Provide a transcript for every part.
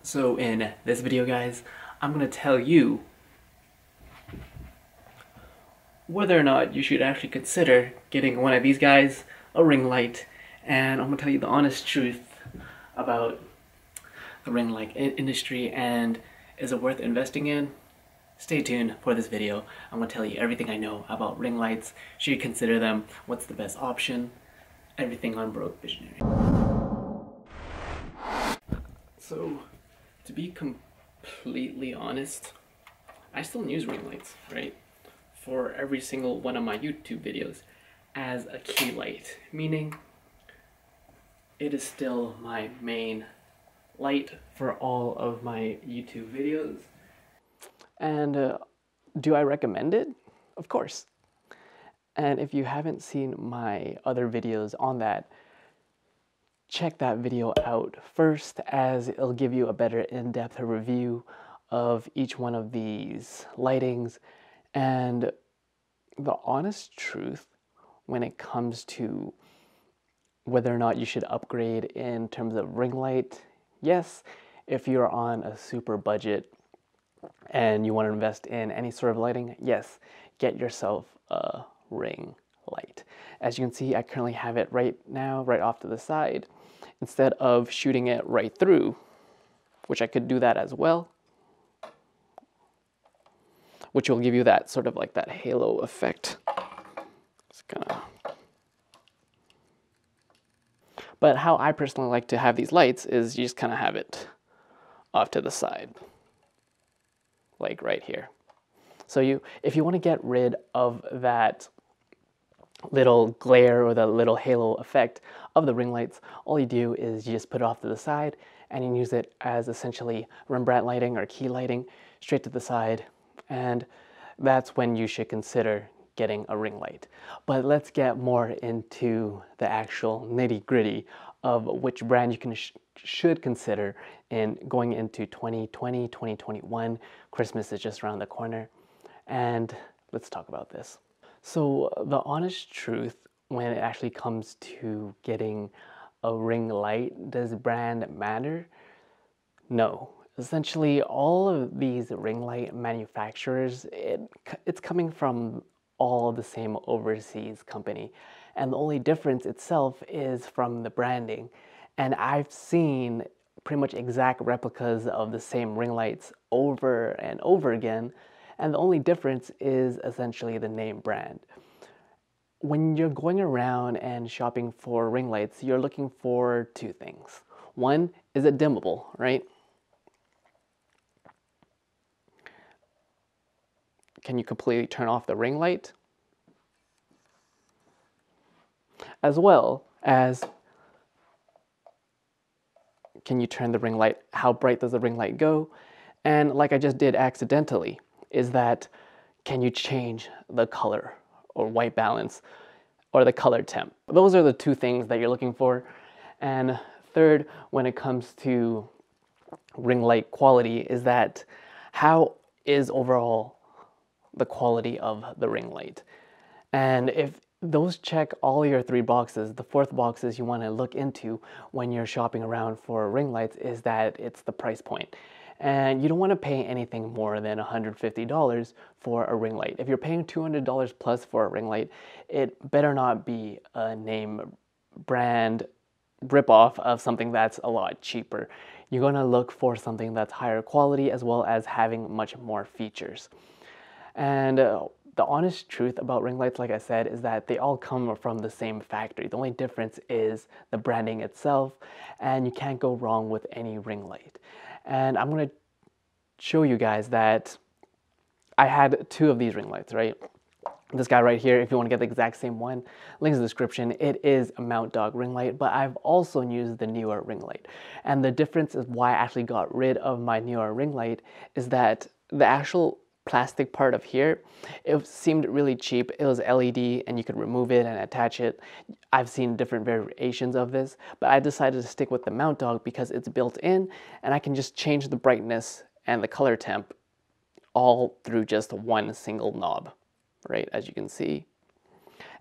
So in this video, guys, I'm going to tell you whether or not you should actually consider getting one of these guys, a ring light, and I'm going to tell you the honest truth about the ring light industry and is it worth investing in? Stay tuned for this video. I'm going to tell you everything I know about ring lights, should you consider them, what's the best option, everything on Broke Visionary. So, to be completely honest, I still use ring lights, right? For every single one of my YouTube videos as a key light, meaning it is still my main light for all of my YouTube videos. And do I recommend it? Of course. And if you haven't seen my other videos on that, check that video out first, as it'll give you a better in-depth review of each one of these lightings. And the honest truth when it comes to whether or not you should upgrade in terms of ring light, yes, if you're on a super budget and you want to invest in any sort of lighting, yes, get yourself a ring light. As you can see, I currently have it right now, right off to the side, instead of shooting it right through, which I could do that as well, which will give you that sort of like that halo effect. It's gonna... But how I personally like to have these lights is you just kind of have it off to the side, like right here. So if you want to get rid of that little glare or the little halo effect of the ring lights, all you do is you just put it off to the side and you use it as essentially Rembrandt lighting or key lighting straight to the side, and that's when you should consider getting a ring light. But let's get more into the actual nitty-gritty of which brand you should consider in going into 2020, 2021. Christmas is just around the corner, and let's talk about this. So the honest truth when it actually comes to getting a ring light, does brand matter? No. Essentially, all of these ring light manufacturers, it's coming from all the same overseas company. And the only difference itself is from the branding. And I've seen pretty much exact replicas of the same ring lights over and over again. And the only difference is essentially the name brand. When you're going around and shopping for ring lights, you're looking for two things. One, is it dimmable, right? Can you completely turn off the ring light? As well as, can you turn the ring light? How bright does the ring light go? And like I just did accidentally, is that, can you change the color or white balance or the color temp? Those are the two things that you're looking for. And third, when it comes to ring light quality, is that how is overall the quality of the ring light? And if those check all your three boxes, the fourth box is you want to look into when you're shopping around for ring lights is that it's the price point. And you don't want to pay anything more than $150 for a ring light. If you're paying $200 plus for a ring light, it better not be a name brand ripoff of something that's a lot cheaper. You're going to look for something that's higher quality as well as having much more features. And the honest truth about ring lights, like I said, is that they all come from the same factory. The only difference is the branding itself, and you can't go wrong with any ring light. And I'm going to show you guys that I had two of these ring lights, right? This guy right here, if you want to get the exact same one, links in the description. It is a Mount Dog ring light, but I've also used the newer ring light. And the difference is why I actually got rid of my newer ring light is that the actual plastic part of here, it seemed really cheap. It was LED and you could remove it and attach it. I've seen different variations of this, but I decided to stick with the Mount Dog because it's built in and I can just change the brightness and the color temp all through just one single knob, right, as you can see.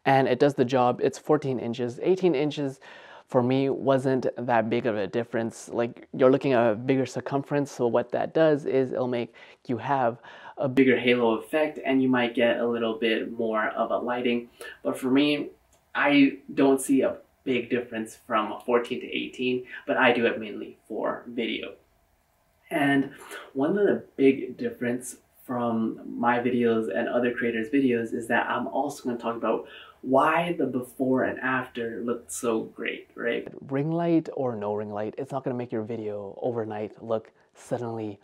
And it does the job. It's 14 inches, 18 inches for me wasn't that big of a difference. Like, you're looking at a bigger circumference, so what that does is it'll make you have a bigger halo effect and you might get a little bit more of a lighting. But for me, I don't see a big difference from 14 to 18, but I do it mainly for video. And one of the big difference from my videos and other creators' videos is that I'm also going to talk about why the before and after looked so great, right? Ring light or no ring light, it's not going to make your video overnight look suddenly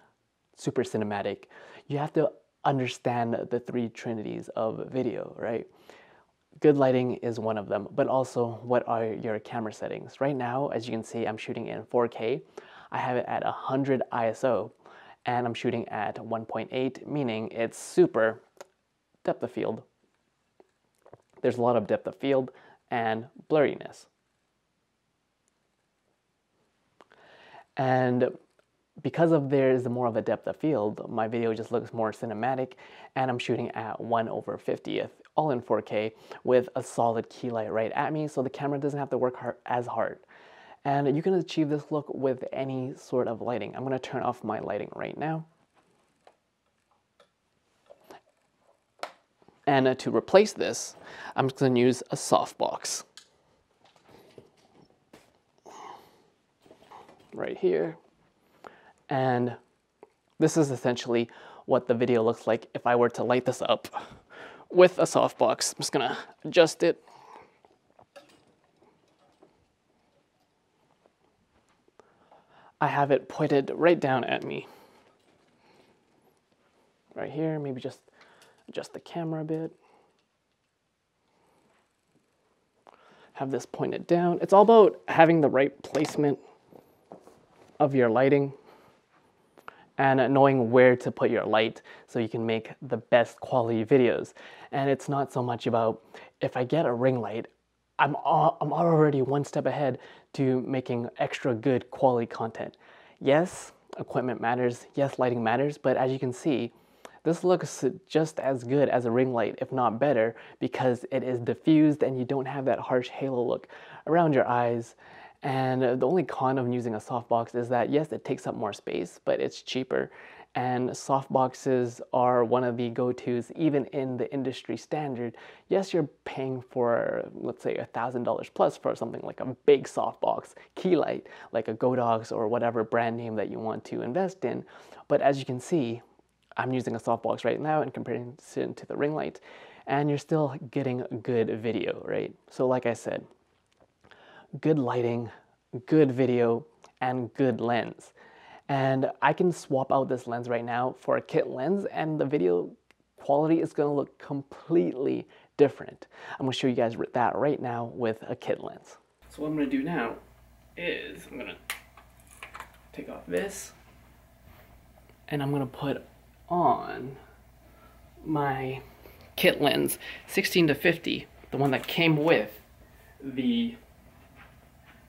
super cinematic. You have to understand the three trinities of video, right? Good lighting is one of them, but also what are your camera settings? Right now, as you can see, I'm shooting in 4K. I have it at 100 ISO and I'm shooting at 1.8, meaning it's super depth of field. There's a lot of depth of field and blurriness. And because of there's more of a depth of field, my video just looks more cinematic, and I'm shooting at 1/50th, all in 4K with a solid key light right at me, so the camera doesn't have to work as hard. And you can achieve this look with any sort of lighting. I'm going to turn off my lighting right now. And to replace this, I'm just going to use a softbox. Right here. And this is essentially what the video looks like if I were to light this up with a softbox. I'm just going to adjust it. I have it pointed right down at me. Right here, maybe just adjust the camera a bit. Have this pointed down. It's all about having the right placement of your lighting and knowing where to put your light so you can make the best quality videos. And it's not so much about, if I get a ring light, I'm already one step ahead to making extra good quality content. Yes, equipment matters, yes, lighting matters, but as you can see, this looks just as good as a ring light, if not better, because it is diffused and you don't have that harsh halo look around your eyes. And the only con of using a softbox is that, yes, it takes up more space, but it's cheaper. And softboxes are one of the go-tos, even in the industry standard. Yes, you're paying for, let's say, $1,000 plus for something like a big softbox key light, like a Godox or whatever brand name that you want to invest in. But as you can see, I'm using a softbox right now in comparison to the ring light, and you're still getting good video, right? So like I said, good lighting, good video, and good lens. And I can swap out this lens right now for a kit lens and the video quality is gonna look completely different. I'm gonna show you guys that right now with a kit lens. So what I'm gonna do now is I'm gonna take off this and I'm gonna put on my kit lens 16 to 50, the one that came with the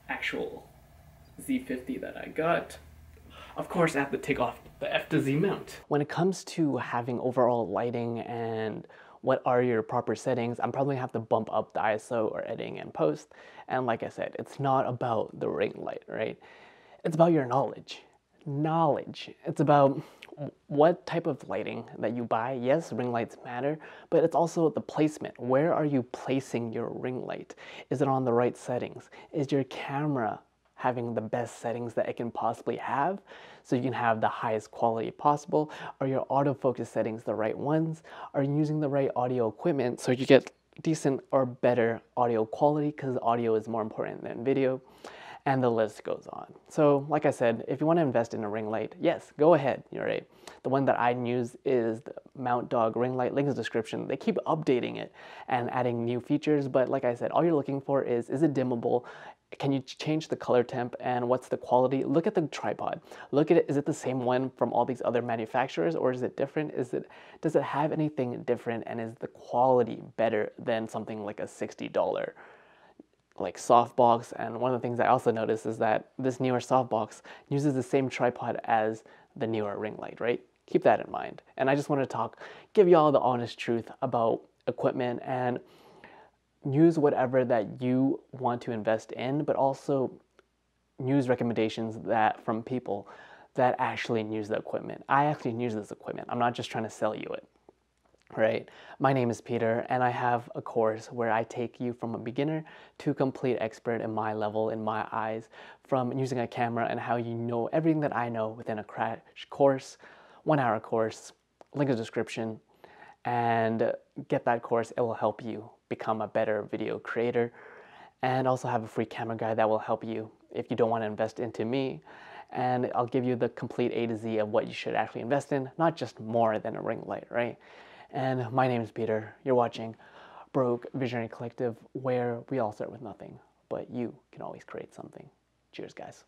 actual Z50 that I got. Of course, I have to take off the F to Z mount. When it comes to having overall lighting and what are your proper settings, I'm probably gonna have to bump up the ISO or editing and post. And like I said, it's not about the ring light, right? It's about your knowledge. It's about what type of lighting that you buy. Yes, ring lights matter, but it's also the placement. Where are you placing your ring light? Is it on the right settings? Is your camera having the best settings that it can possibly have so you can have the highest quality possible? Are your autofocus settings the right ones? Are you using the right audio equipment so you get decent or better audio quality, because audio is more important than video? And the list goes on. So like I said, if you want to invest in a ring light, yes, go ahead. You're right. The one that I use is the Mount Dog ring light. Link in the description. They keep updating it and adding new features, but like I said, all you're looking for is it dimmable? Can you change the color temp, and what's the quality? Look at the tripod. Look at it. Is it the same one from all these other manufacturers, or is it different? Does it have anything different, and is the quality better than something like a $60 like softbox? And one of the things I also noticed is that this newer softbox uses the same tripod as the newer ring light, right? Keep that in mind. And I just want to give y'all the honest truth about equipment. And use whatever that you want to invest in, but also use recommendations that from people that actually use the equipment. I actually use this equipment. I'm not just trying to sell you it, right? My name is Peter, and I have a course where I take you from a beginner to complete expert in my level, in my eyes, from using a camera and how you know everything that I know within a crash course, 1 hour course, link in the description, and get that course. It will help you become a better video creator, and also have a free camera guide that will help you if you don't want to invest into me. And I'll give you the complete A to Z of what you should actually invest in, not just more than a ring light, right? And my name is Peter. You're watching Broke Visionary Collective, where we all start with nothing, but you can always create something. Cheers, guys.